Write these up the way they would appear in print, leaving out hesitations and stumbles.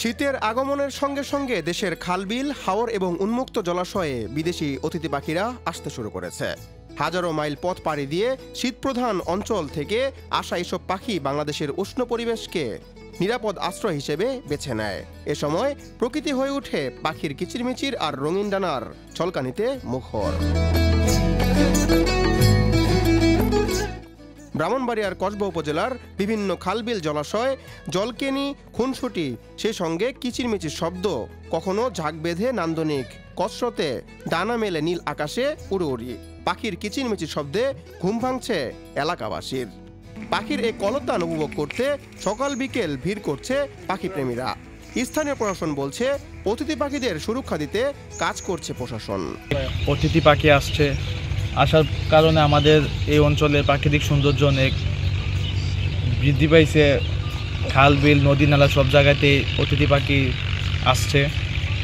শীতের আগমনের সঙ্গে সঙ্গে দেশের খালবিল, হাওর এবং উন্মুক্ত জলাশয়ে বিদেশি অতিথি পাখিরা আসতে শুরু করেছে। হাজারো মাইল পথ পাড়ি দিয়ে শীতপ্রধান অঞ্চল থেকে আসা এসব পাখি বাংলাদেশের উষ্ণ পরিবেশকে নিরাপদ আশ্রয় হিসেবে বেছে নেয়। এ সময় প্রকৃতি হয়ে ওঠে পাখির কিচিরমিচির আর রঙিন ডানার ঝলকানিতে মুখর। ব্রাহ্মণবাড়িয়ার কসবা উপজেলার বিভিন্ন খালবিল, জলাশয়, জলকেনি, খুনসুটি, সেই সঙ্গে কিচিরমিচির শব্দ, কখনো ঝাঁক বেঁধে নান্দনিক কসরতে ডানা মেলে নীল আকাশে উড়ে উড়ি। পাখির কিচিরমিচির শব্দে ঘুম ভাঙছে এলাকাবাসীর। পাখির এই কলতান উপভোগ করতে সকাল বিকেল ভিড় করছে পাখিপ্রেমীরা। স্থানীয় প্রশাসন বলছে, অতিথি পাখিদের সুরক্ষা দিতে কাজ করছে প্রশাসন। অতিথি পাখি আসছে, আসার কারণে আমাদের এই অঞ্চলের প্রাকৃতিক সৌন্দর্য অনেক বৃদ্ধি পাইছে। খাল, বিল, নদী, নালা সব জায়গাতেই অতিথি পাখি আসছে।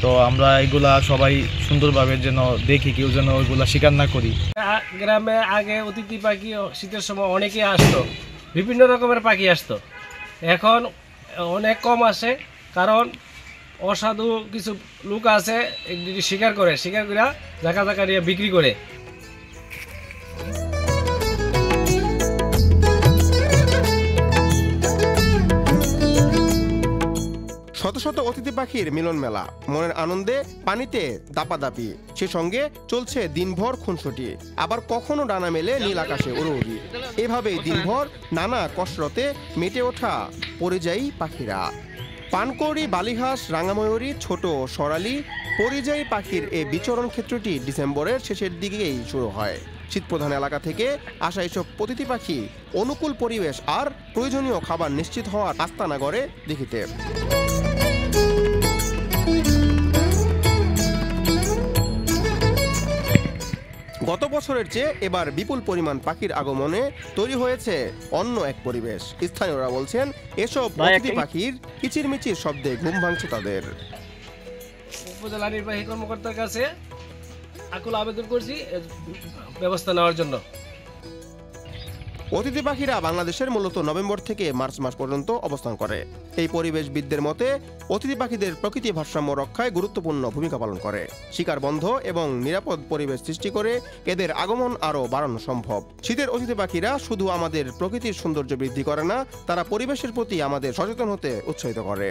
তো আমরা এগুলা সবাই সুন্দরভাবে যেন দেখি, কেউ যেন ওইগুলা শিকার না করি। গ্রামে আগে অতিথি পাখি শীতের সময় অনেকে আসতো, বিভিন্ন রকমের পাখি আসতো। এখন অনেক কম আসে, কারণ অসাধু কিছু লোক আছে শিকার করে জায়গা জায়গা নিয়ে বিক্রি করে। শত শত অতিথি পাখির মিলন মেলা, মনের আনন্দে পানিতে দাপাদাপি, সে সঙ্গে চলছে দিনভর খুনসুটি, আবার কখনো ডানা মেলে নীল আকাশে উড়ে উড়ি। এভাবেই দিনভর নানা কসরতে মেতে ওঠা পরিযায়ী পাখিরা। পানকৌড়ি, বালিঘাস, রাঙাময়ূরী, ছোট সরালি পরিযায়ী পাখির এই বিচরণ ক্ষেত্রটি ডিসেম্বরের শেষের দিকেই শুরু হয়। শীতপ্রধান এলাকা থেকে আসা এসব অতিথি পাখি অনুকূল পরিবেশ আর প্রয়োজনীয় খাবার নিশ্চিত হওয়ার আস্তানা গড়ে দেখিতে। গত বছরের চেয়ে এবার বিপুল পরিমাণ পাখির আগমনে তৈরি হয়েছে অন্য এক পরিবেশ। স্থানীয়রা বলছেন, এসব অতিথি পাখির কিচিরমিচির শব্দে ঘুম ভাঙছে তাদের। উপজেলা নির্বাহী কর্মকর্তার কাছে আকুল আবেদন করছি ব্যবস্থা নেওয়ার জন্য। অতিথি পাখিরা বাংলাদেশের মূলত নভেম্বর থেকে মার্চ মাস পর্যন্ত অবস্থান করে। এই পরিবেশবিদদের মতে, অতিথি পাখিদের প্রকৃতি ভারসাম্য রক্ষায় গুরুত্বপূর্ণ ভূমিকা পালন করে। শিকার বন্ধ এবং নিরাপদ পরিবেশ সৃষ্টি করে এদের আগমন আরও বাড়ানো সম্ভব। শীতের অতিথি পাখিরা শুধু আমাদের প্রকৃতির সৌন্দর্য বৃদ্ধি করে না, তারা পরিবেশের প্রতি আমাদের সচেতন হতে উৎসাহিত করে।